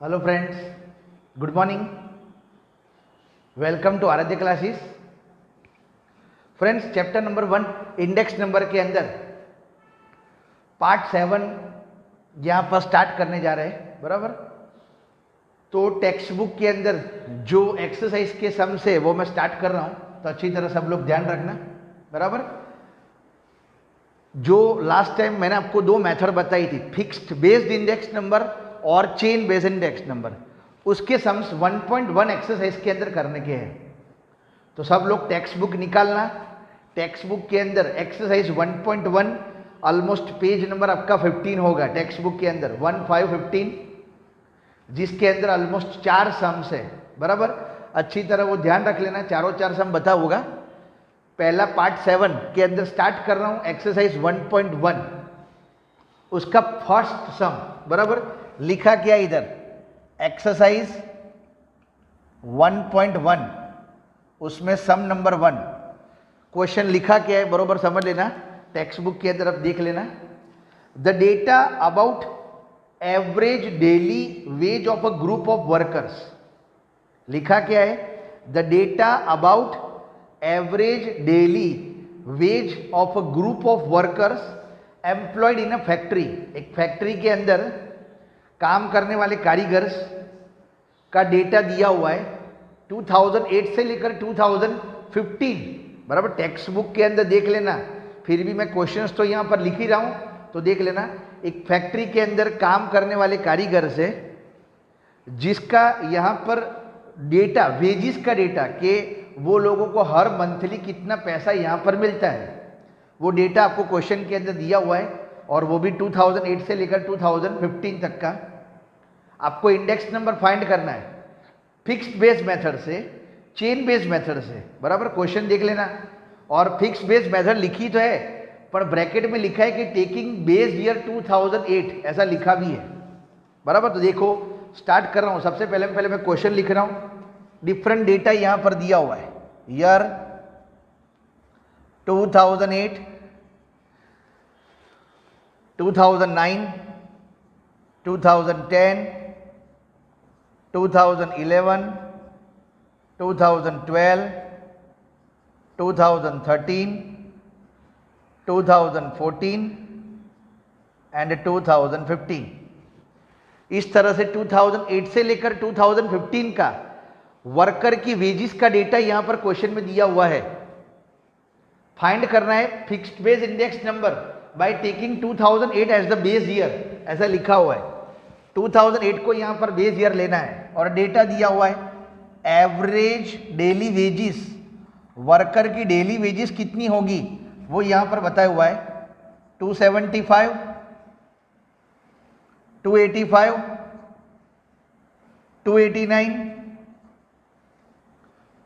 Hello friends, good morning. Welcome to Aradhya classes. Friends, chapter number 1 index number के अंदर part 7 यहाँ पर start करने जा रहे हैं, बराबर। तो टेक्स्ट बुक के अंदर जो एक्सरसाइज के सम से वो मैं स्टार्ट कर रहा हूँ, तो अच्छी तरह सब लोग ध्यान रखना, बराबर। जो लास्ट टाइम मैंने आपको दो मेथड बताई थी, फिक्स्ड बेस्ड इंडेक्स नंबर और चेन बेस्ड इंडेक्स नंबर, उसके सम्स 1.1 एक्सरसाइज के अंदर करने के हैं। तो सब लोग टेक्स्ट बुक निकालना। टेक्स्ट बुक के अंदर एक्सरसाइज 1.1 ऑलमोस्ट पेज नंबर आपका 15 होगा टेक्स्ट बुक के अंदर 1515, जिसके अंदर ऑलमोस्ट 4 सम्स है, बराबर। अच्छी तरह वो ध्यान रख लेना, चारों 4 सम बता होगा। पहला पार्ट 7 के अंदर स्टार्ट कर रहा हूं एक्सरसाइज 1.1, उसका फर्स्ट सम, बराबर। लिखा क्या इधर, एक्सरसाइज 1.1, उसमें सम नंबर 1। क्वेश्चन लिखा क्या है बरोबर समझ लेना, टेक्स्ट बुक के अंदर अब देख लेना। The data about average daily ways of a group of workers. लिखा क्या है, the data about average daily ways of a group of workers employed in a factory. एक फैक्ट्री के अंदर काम करने वाले कारीगर्स का डेटा दिया हुआ है 2008 से लेकर 2015, बराबर। टेक्स्ट बुक के अंदर देख लेना, फिर भी मैं क्वेश्चंस तो यहाँ पर लिख ही रहा हूँ, तो देख लेना। एक फैक्ट्री के अंदर काम करने वाले कारीगर से जिसका यहाँ पर डेटा, वेजिस का डेटा कि वो लोगों को हर मंथली कितना पैसा यहाँ पर मिलता है, वो डेटा आपको क्वेश्चन के अंदर दिया हुआ है, और वो भी 2008 से लेकर 2015 तक का। आपको इंडेक्स नंबर फाइंड करना है फिक्स्ड बेस मेथड से, चेन बेस मेथड से, बराबर। क्वेश्चन देख लेना। और फिक्स्ड बेस मेथड लिखी तो है, पर ब्रैकेट में लिखा है कि टेकिंग बेस ईयर 2008, ऐसा लिखा भी है, बराबर। तो देखो स्टार्ट कर रहा हूं। सबसे पहले मैं क्वेश्चन लिख रहा हूं। डिफरेंट डेटा यहां पर दिया हुआ है, ईयर 2008, 2009, 2010, 2011, 2012, 2013, 2014 एंड 2015। इस तरह से 2008 से लेकर 2015 का वर्कर की वेजिस का डेटा यहां पर क्वेश्चन में दिया हुआ है। फाइंड करना है fixed base index number by taking 2008 as the base year, ऐसा लिखा हुआ है। 2008 को यहां पर बेस ईयर लेना है, और डेटा दिया हुआ है एवरेज डेली वेजिस, वर्कर की डेली वेजिस कितनी होगी वो यहां पर बताया हुआ है 275, 285, 289,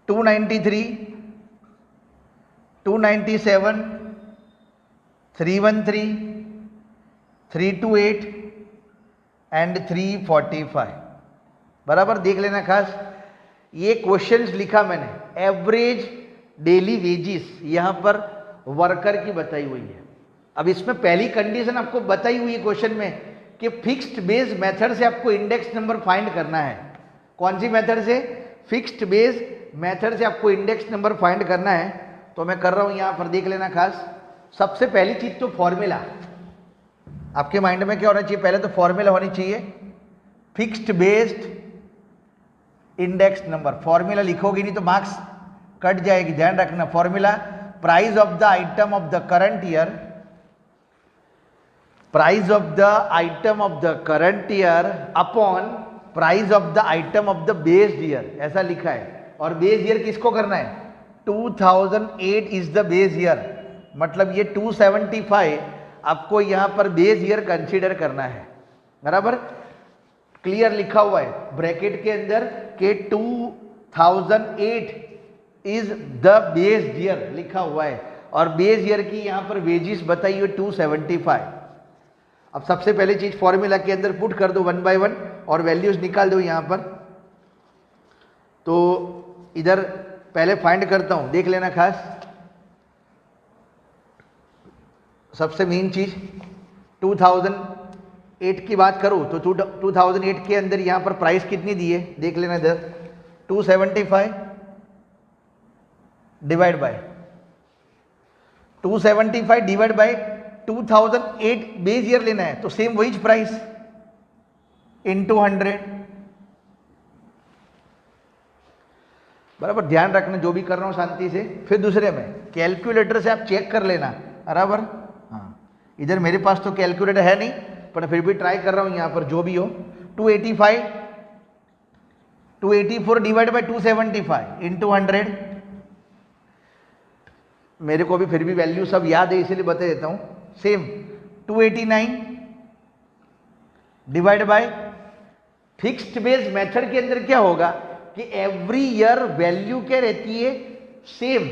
293, 297, 313, 328 एंड 345, बराबर। देख लेना खास, ये क्वेश्चंस लिखा मैंने, एवरेज डेली वेजिस यहां पर वर्कर की बताई हुई है। अब इसमें पहली कंडीशन आपको बताई हुई है क्वेश्चन में कि फिक्स्ड बेस मेथड से आपको इंडेक्स नंबर फाइंड करना है। कौन सी मेथड से, फिक्स्ड बेस मेथड से आपको इंडेक्स नंबर फाइंड करना है। तो मैं कर रहा हूं यहां पर, देख लेना खास। सबसे पहली चीज तो फॉर्मूला, आपके माइंड में क्या होना चाहिए, पहले तो फॉर्मूला होनी चाहिए fixed based index number. Formula लिखोगे नहीं तो मार्क्स कट जाएगी, ध्यान रखना। Formula, price of the item of the current year, price of the item of the current year upon price of the item of the base year, ऐसा लिखा है। और बेस ईयर किसको करना है, 2008 इज द बेस ईयर, मतलब ये 275 आपको यहां पर बेस ईयर कंसीडर करना है, बराबर। क्लियर लिखा हुआ है ब्रैकेट के अंदर कि 2008 इज द बेस ईयर लिखा हुआ है, और बेस ईयर की यहां पर वेजिस बताई हुई 275। अब सबसे पहले चीज फॉर्मूला के अंदर पुट कर दो 1 बाय 1, और वैल्यूज निकाल दो यहां पर। तो इधर पहले फाइंड करता हूं, देख लेना खास। सबसे मेन चीज 2000 8 की बात करूँ तो 2008 के अंदर यहाँ पर प्राइस कितनी दी है देख लेना इधर, 275 divide by 275 divide by 2008 base year लेना है, तो सेम वही प्राइस इनटू 100। बराबर, ध्यान रखना जो भी कर रहा हूं शांति से। फिर दूसरे में कैलकुलेटर से आप चेक कर लेना, बराबर। हाँ, इधर मेरे पास तो कैलकुलेटर है नहीं, पर फिर भी ट्राई कर रहा हूं यहां पर जो भी हो। 284 डिवाइड बाय 275 इंटू 100। मेरे को भी फिर भी वैल्यू सब याद है इसलिए बता देता हूं। Same 289 divide bye, fixed base method के अंदर क्या होगा कि एवरी ईयर वैल्यू क्या रहती है, सेम।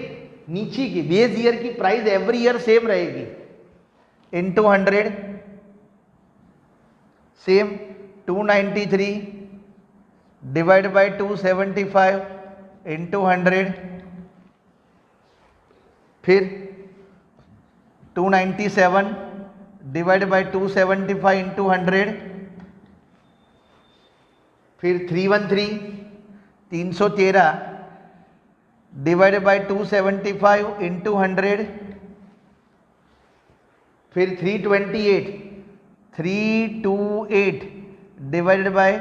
नीचे की बेस ईयर की प्राइस एवरी ईयर सेम रहेगी, into 100। Same 293 divide by 275 into 100। फिर 297 डिवाइड बाय 275 इंटू 100। फिर 313 डिवाइड बाय 275 इंटू 100। फिर 328 डिवाइडेड बाय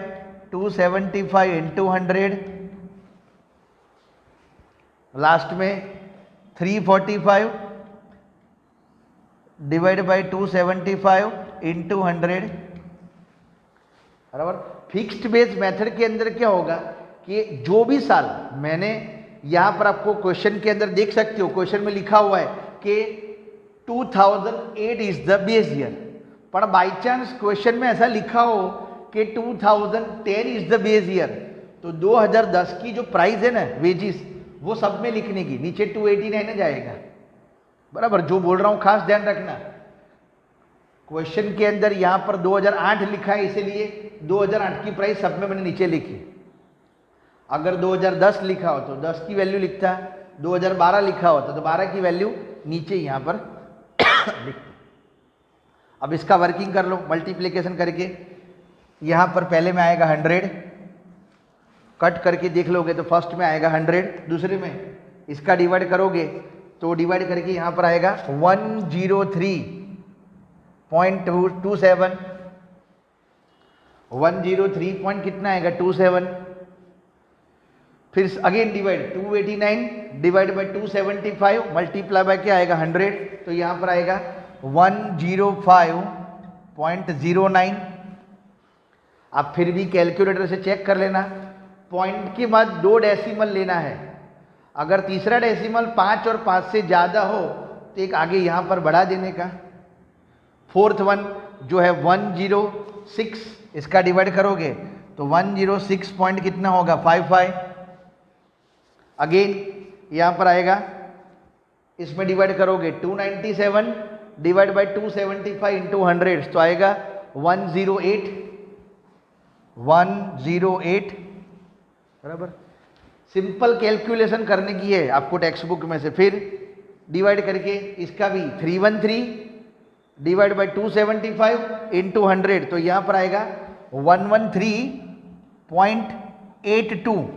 275 इंटू 100। लास्ट में 345 डिवाइड बाय 275 इंटू 100। बराबर। फिक्स्ड बेस मेथड के अंदर क्या होगा कि जो भी साल, मैंने यहां पर आपको क्वेश्चन के अंदर देख सकते हो, क्वेश्चन में लिखा हुआ है कि 2008 इज द बेस ईयर, पर बाई चांस क्वेश्चन में ऐसा लिखा हो कि 2010 इज द बेस ईयर, तो 2010 की जो प्राइस है ना वेजिस, वो सब में लिखने की, नीचे 289 जाएगा। बराबर, जो बोल रहा हूं खास ध्यान रखना। क्वेश्चन के अंदर यहां पर 2008 लिखा है, इसीलिए 2008 की प्राइस सब में मैंने नीचे लिखी। अगर 2010 लिखा हो तो 10 की वैल्यू लिखता, 2012 लिखा होता तो 12 की वैल्यू नीचे यहां पर लिखता। अब इसका वर्किंग कर लो मल्टीप्लिकेशन करके। यहां पर पहले में आएगा 100, कट करके देख लोगे तो फर्स्ट में आएगा 100, दूसरे में इसका डिवाइड करोगे तो डिवाइड करके यहां पर आएगा 103.27, 103 पॉइंट कितना आएगा 27। फिर again divide 289 divide by 275 multiply by क्या आएगा 100, तो यहां पर आएगा 105.09। आप फिर भी कैलकुलेटर से चेक कर लेना। पॉइंट के बाद 2 डेसिमल लेना है, अगर तीसरा डेसिमल 5 और 5 से ज्यादा हो तो एक आगे यहां पर बढ़ा देने का। फोर्थ वन जो है 106, इसका डिवाइड करोगे तो 106 पॉइंट कितना होगा 55। अगेन यहां पर आएगा, इसमें डिवाइड करोगे 297 डिवाइड बाय 275 इंटू 100, तो आएगा 108। बराबर। सिंपल कैलकुलेशन करने की है आपको टेक्स्ट बुक में से। फिर डिवाइड करके इसका भी 313 डिवाइड बाय 275 इंटू 100, तो यहां पर आएगा 113.82,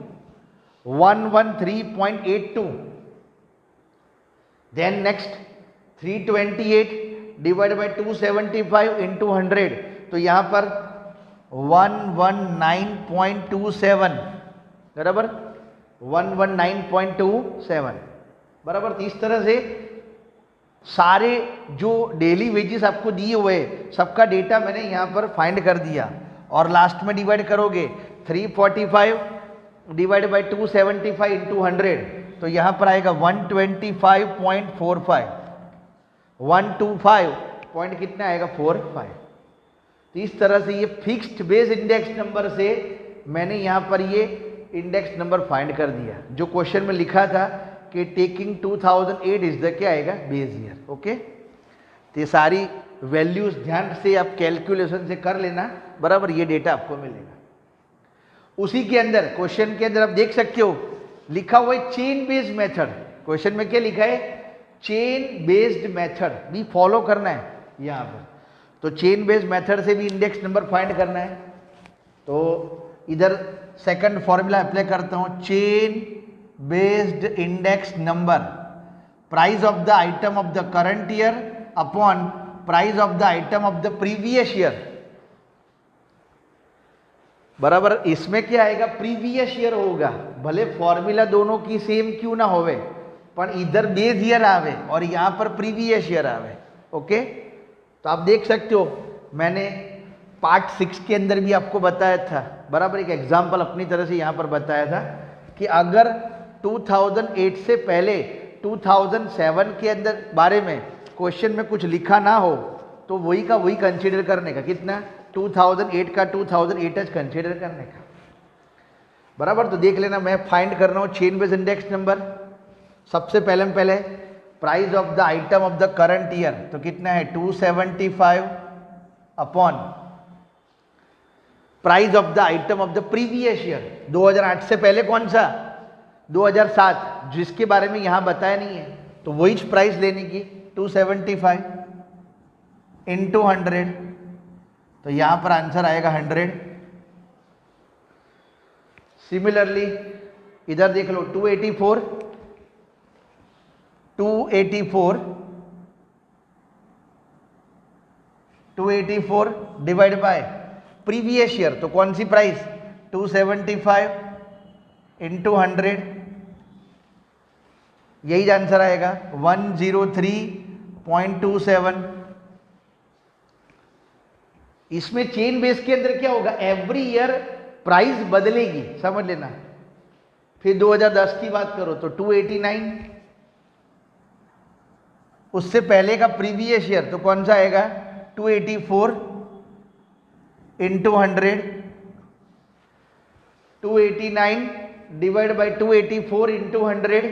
113.82। Then next 328 divide by 275 into 100, तो यहां पर 119.27। बराबर, 119.27। बराबर। तो इस तरह से सारे जो डेली वेजेस आपको दिए हुए सबका डेटा मैंने यहां पर फाइंड कर दिया, और लास्ट में डिवाइड करोगे 345 डिवाइड बाय 275 इंटू 100, तो यहां पर आएगा 125.45, 125 पॉइंट कितना आएगा 45। तो इस तरह से ये फिक्स्ड बेस इंडेक्स नंबर से मैंने यहां पर ये इंडेक्स नंबर फाइंड कर दिया, जो क्वेश्चन में लिखा था कि टेकिंग 2008 इज द क्या आएगा बेस ईयर। ओके, तो ये सारी वैल्यूज ध्यान से आप कैलकुलेशन से कर लेना। बराबर, ये डेटा आपको मिलेगा। उसी के अंदर क्वेश्चन के अंदर आप देख सकते हो लिखा हुआ है चेन बेस्ड मेथड। क्वेश्चन में क्या लिखा है, चेन बेस्ड मेथड भी फॉलो करना है यहां पर। तो चेन बेस्ड मेथड से भी इंडेक्स नंबर फाइंड करना है। तो इधर सेकंड फॉर्मूला अप्लाई करता हूँ, chain based index number, price of the item of the current year upon price of the item of the previous year, बराबर। इसमें क्या आएगा, प्रीवियस ईयर होगा, भले फॉर्मूला दोनों की सेम क्यों ना होवे, पर इधर बेस ईयर आवे और यहाँ पर प्रीवियस ईयर आवे। ओके, तो आप देख सकते हो मैंने पार्ट 6 के अंदर भी आपको बताया था, बराबर, एक एग्जाम्पल अपनी तरह से यहाँ पर बताया था कि अगर 2008 से पहले 2007 के अंदर बारे में क्वेश्चन में कुछ लिखा ना हो तो वही का वही कंसीडर करने का, कितना, 2008 का 2008 कंसीडर करने का, बराबर। तो देख लेना, मैं फाइंड कर रहा हूँ चेन बेस्ड इंडेक्स नंबर। सबसे पहले price of the item of the current year, तो कितना है 275 upon price of the item of the previous year, 2008 से पहले कौन सा, 2007, जिसके बारे में यहां बताया नहीं है, तो वही प्राइस लेने की 275 इंटू 100, तो यहां पर आंसर आएगा 100। सिमिलरली इधर देख लो, 284 डिवाइड बाय प्रीवियस ईयर, तो कौन सी प्राइस, 275 इंटू 100, यही आंसर आएगा 103.27। इसमें चेन बेस के अंदर क्या होगा, एवरी ईयर प्राइस बदलेगी, समझ लेना। फिर 2010 की बात करो तो 289, उससे पहले का प्रीवियस ईयर तो कौन सा आएगा, 284 इंटू 100, 289 डिवाइड बाई 284 इंटू 100,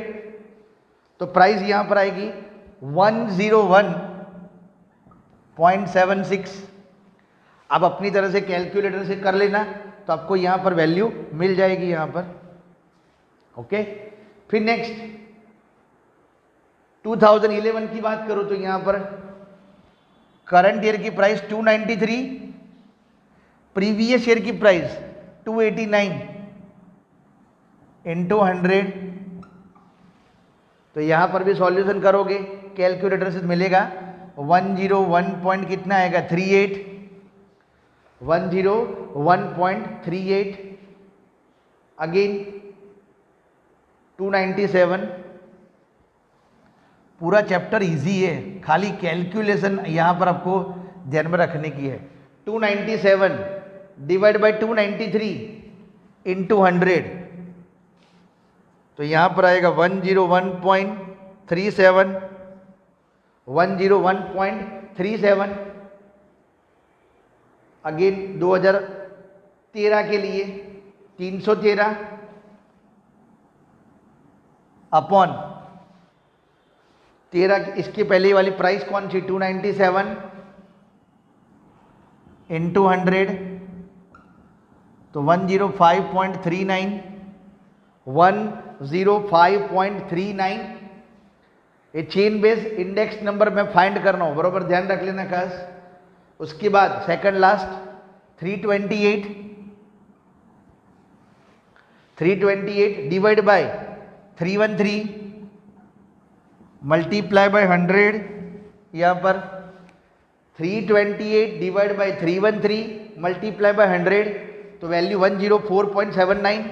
तो प्राइस यहां पर आएगी 101.76। अब अपनी तरह से कैलकुलेटर से कर लेना, तो आपको यहां पर वैल्यू मिल जाएगी यहां पर। ओके, फिर नेक्स्ट 2011 की बात करो तो यहां पर करंट ईयर की प्राइस 293, प्रीवियस ईयर की प्राइस 289 इंटू 100, तो यहां पर भी सॉल्यूशन करोगे कैलकुलेटर से मिलेगा 101 पॉइंट कितना आएगा, 38, 101.38, अगेन 297। पूरा चैप्टर इजी है, खाली कैलकुलेशन यहां पर आपको ध्यान में रखने की है। 297 डिवाइड बाई 293 इंटू 100, तो यहां पर आएगा 101.37, 101.37। अगेन 2013 के लिए 313 अपॉन 13, इसके पहले वाली प्राइस कौन सी, 297 इंटू 100, तो 105.39, 105.39। ये चेन बेस इंडेक्स नंबर में फाइंड करना हो, बरोबर, ध्यान रख लेना खास। उसके बाद second last 328 divide bye 313 multiply by 100, यहाँ पर 328 डिवाइड बाय 313 मल्टीप्लाई बाय 100, तो value 104.79,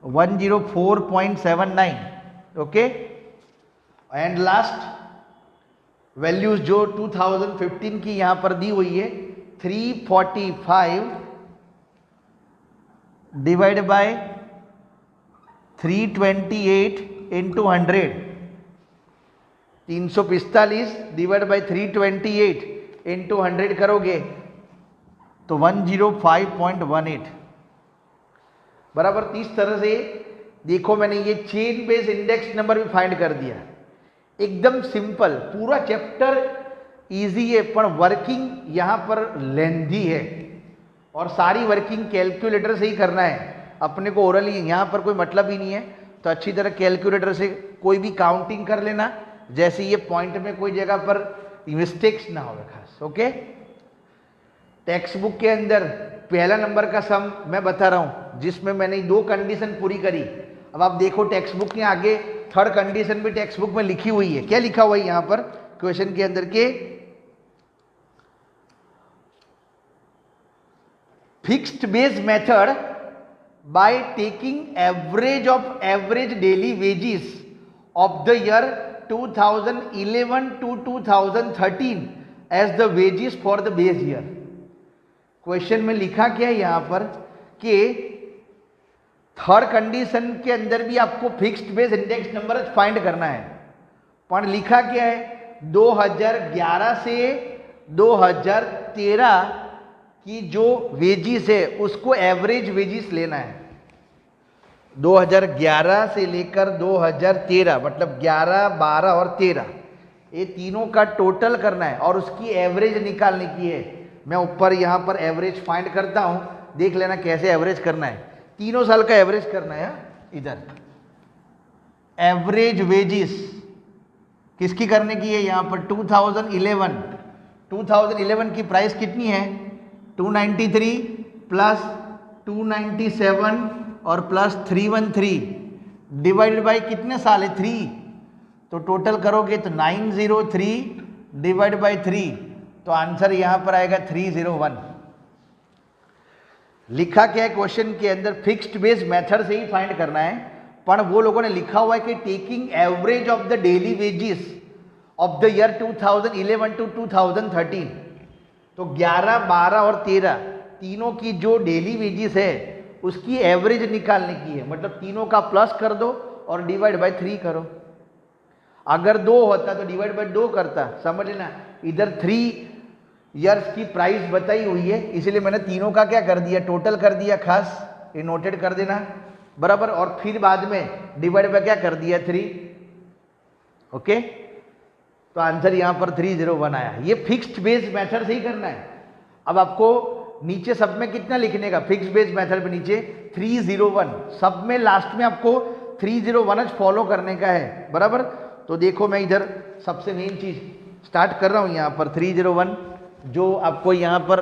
104.79। Okay, and last values जो 2015 की यहां पर दी हुई है, 345 divide by 328 into 100, 345 divide by 328 into 100 करोगे तो 105.18, बराबर। इस तरह से देखो मैंने ये चेन बेस इंडेक्स नंबर भी फाइंड कर दिया, एकदम सिंपल। पूरा चैप्टर इजी है पर वर्किंग यहाँ पर लेंथी है, और सारी वर्किंग कैलकुलेटर से ही करना है अपने को, ओरली यहाँ पर कोई मतलब ही नहीं है। तो अच्छी तरह कैलकुलेटर से कोई भी काउंटिंग कर लेना, जैसे ये पॉइंट में कोई जगह पर मिस्टेक्स ना हो खास। ओके, टेक्स्ट बुक के अंदर पहला नंबर का सम मैं बता रहा हूं जिसमें मैंने 2 कंडीशन पूरी करी। अब आप देखो टेक्स्ट बुक के आगे थर्ड कंडीशन भी टेक्स्ट बुक में लिखी हुई है। क्या लिखा हुआ है यहां पर क्वेश्चन के अंदर के fixed base method by taking average of average daily wages of the year 2011 to 2013 as the wages for the base year. Question में लिखा क्या है यहां पर कि थर्ड कंडीशन के अंदर भी आपको fixed base index number find करना है, पर लिखा क्या है 2011 से 2013 की जो वेजिस है उसको एवरेज वेजिस लेना है। 2011 से लेकर 2013 मतलब 11, 12 और 13 ये तीनों का टोटल करना है और उसकी एवरेज निकालने की है। मैं ऊपर यहाँ पर एवरेज फाइंड करता हूँ, देख लेना कैसे एवरेज करना है। तीनों साल का एवरेज करना है। इधर एवरेज वेजिस किसकी करने की है यहाँ पर 2011 की प्राइस कितनी है 293 प्लस 297 और प्लस 313 डिवाइडेड बाई कितने साल है 3, तो टोटल करोगे तो 903 डिवाइड बाई 3, तो आंसर यहां पर आएगा 301। लिखा क्या है क्वेश्चन के अंदर फिक्स्ड बेस मेथड से ही फाइंड करना है, पर वो लोगों ने लिखा हुआ है कि taking average of the daily wages of the year 2011 to 2013, तो 11, 12 और 13 तीनों की जो डेली वेजेस है उसकी एवरेज निकालने की है। मतलब तीनों का प्लस कर दो और डिवाइड बाय 3 करो। अगर 2 होता तो डिवाइड बाय 2 करता, समझ लेना। इधर 3 ईयर्स की प्राइस बताई हुई है इसलिए मैंने तीनों का क्या कर दिया टोटल कर दिया, खास ये नोटेड कर देना बराबर, और फिर बाद में डिवाइड बाय क्या कर दिया 3। ओके, तो आंसर यहां पर 301 आया। ये फिक्स्ड बेस मेथड से ही करना है। अब आपको नीचे सब में कितना लिखने का फिक्स्ड बेस मेथड पे नीचे 301, सब में लास्ट में आपको 301 फॉलो करने का है बराबर। तो देखो मैं इधर सबसे मेन चीज स्टार्ट कर रहा हूं यहां पर 301, जो आपको यहां पर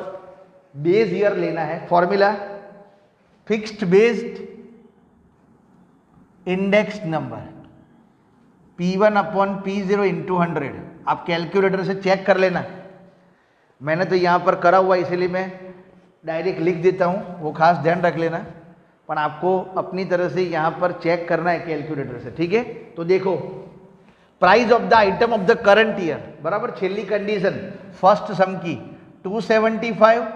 बेस ईयर लेना है। Formula fixed based index number P1 upon P0 into 100। आप कैलकुलेटर से चेक कर लेना, मैंने तो यहाँ पर करा हुआ इसलिए मैं डायरेक्ट लिख देता हूँ, वो खास ध्यान रख लेना, पर आपको अपनी तरह से यहाँ पर चेक करना है कैलकुलेटर से। ठीक है, तो देखो price of the item of the current year बराबर, छेली कंडीशन फर्स्ट सम की 275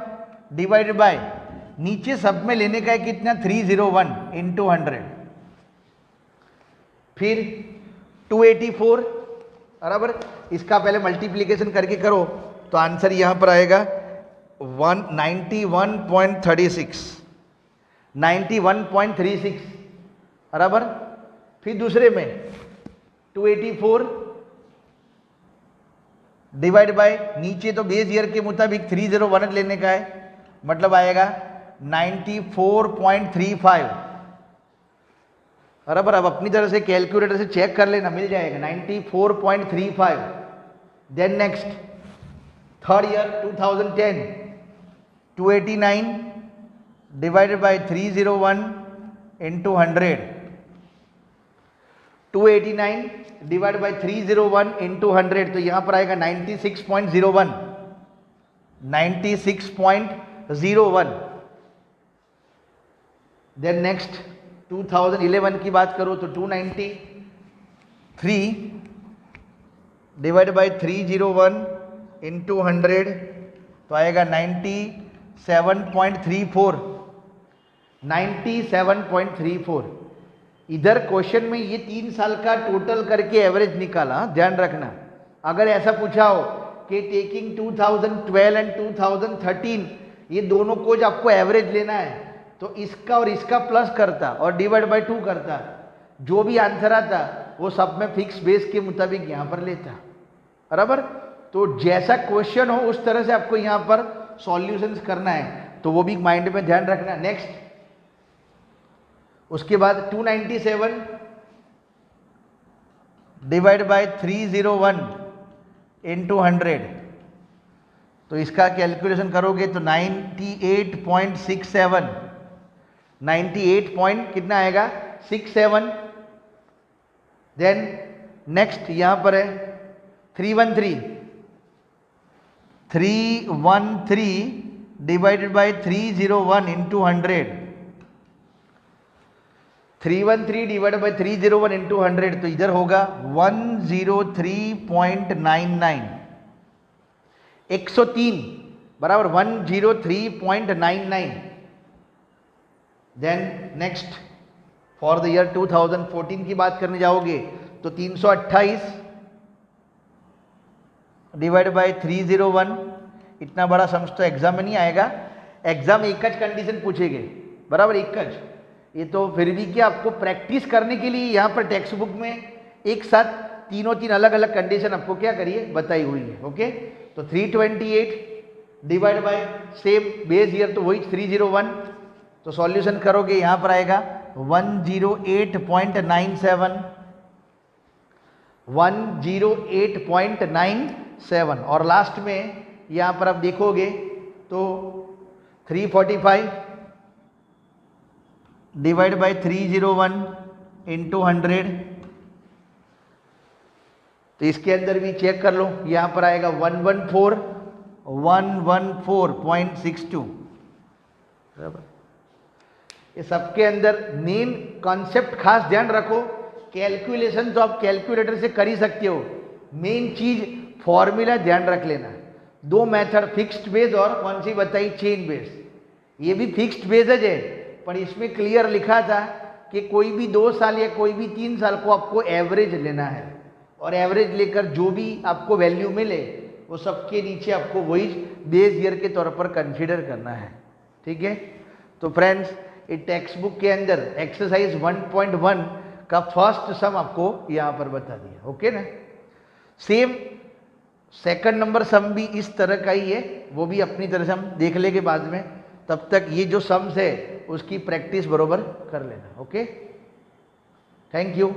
डिवाइडेड बाय नीचे सब में लेने का है कितना 301 इंटू 100, फिर 284 बराबर। इसका पहले मल्टीप्लीकेशन करके करो तो आंसर यहां पर आएगा 91.36 बराबर। फिर दूसरे में 284 डिवाइड बाय नीचे तो बेस ईयर के मुताबिक 301 लेने का है, मतलब आएगा 94.35 बराबर। अब अपनी तरह से कैलकुलेटर से चेक कर लेना, मिल जाएगा 94.35। Then next third year 2010 289 divided by 301 into 100, 289 divide by 301 into 100, तो यहां पर आएगा 96.01। देन नेक्स्ट 2011 की बात करो तो 293 डिवाइड बाय 301 इंटू 100, तो आएगा 97.34। इधर क्वेश्चन में ये 3 साल का टोटल करके एवरेज निकाला, ध्यान रखना। अगर ऐसा पूछा हो कि टेकिंग 2012 एंड 2013 ये दोनों को जो आपको एवरेज लेना है तो इसका और इसका प्लस करता और डिवाइड बाय 2 करता, जो भी आंसर आता वो सब में फिक्स बेस के मुताबिक यहां पर लेता बराबर। तो जैसा क्वेश्चन हो उस तरह से आपको यहां पर सॉल्यूशंस करना है, तो वो भी माइंड में ध्यान रखना। नेक्स्ट उसके बाद 297 डिवाइड बाय 301 इंटू 100, तो इसका कैलकुलेशन करोगे तो 98.67, 98 पॉइंट कितना आएगा 67। देन नेक्स्ट यहां पर है 313 divided by 301 into 100, 313 divided by 301 into 100, तो इधर होगा 103.99, 103 बराबर 103.99। Then next for the year 2014 की बात करने जाओगे तो 328 डिवाइड बाय 301, इतना बड़ा सम्स तो एग्जाम में नहीं आएगा, एग्जाम एक ज कंडीशन पूछेंगे बराबर, एक ज। ये तो फिर भी क्या आपको प्रैक्टिस करने के लिए यहाँ पर टेक्स्ट बुक में एक साथ तीन अलग अलग कंडीशन आपको क्या करिए बताई हुई है। ओके, तो 328 divide bye same base year तो वही 301, तो सॉल्यूशन करोगे यहाँ पर आएगा 108.97, 108.97, और लास्ट में यहाँ पर आप देखोगे तो 345 डिवाइड बाय 301 इंटू 100, तो इसके अंदर भी चेक कर लो, यहाँ पर आएगा 114.62 बराबर। ये सबके अंदर मेन कॉन्सेप्ट खास ध्यान रखो, कैलकुलेशन तो आप कैलकुलेटर से कर ही सकते हो, मेन चीज फॉर्मूला ध्यान रख लेना। दो मेथड फिक्स्ड बेस और कौन सी बताई चेन बेस, ये भी फिक्स्ड बेस है, पर इसमें क्लियर लिखा था कि कोई भी 2 साल या कोई भी 3 साल को आपको एवरेज लेना है, और एवरेज लेकर जो भी आपको वैल्यू मिले वो सबके नीचे आपको वही बेस ईयर के तौर पर कंसीडर करना है। ठीक है, तो फ्रेंड्स ये टेक्स्ट बुक के अंदर एक्सरसाइज 1.1 का फर्स्ट सम आपको यहाँ पर बता दिया। ओके ना, सेम सेकंड नंबर सम भी इस तरह का ही है, वो भी अपनी तरह से हम देख लेंगे बाद में, तब तक ये जो सम्स है उसकी प्रैक्टिस बरोबर कर लेना। Okay, thank you.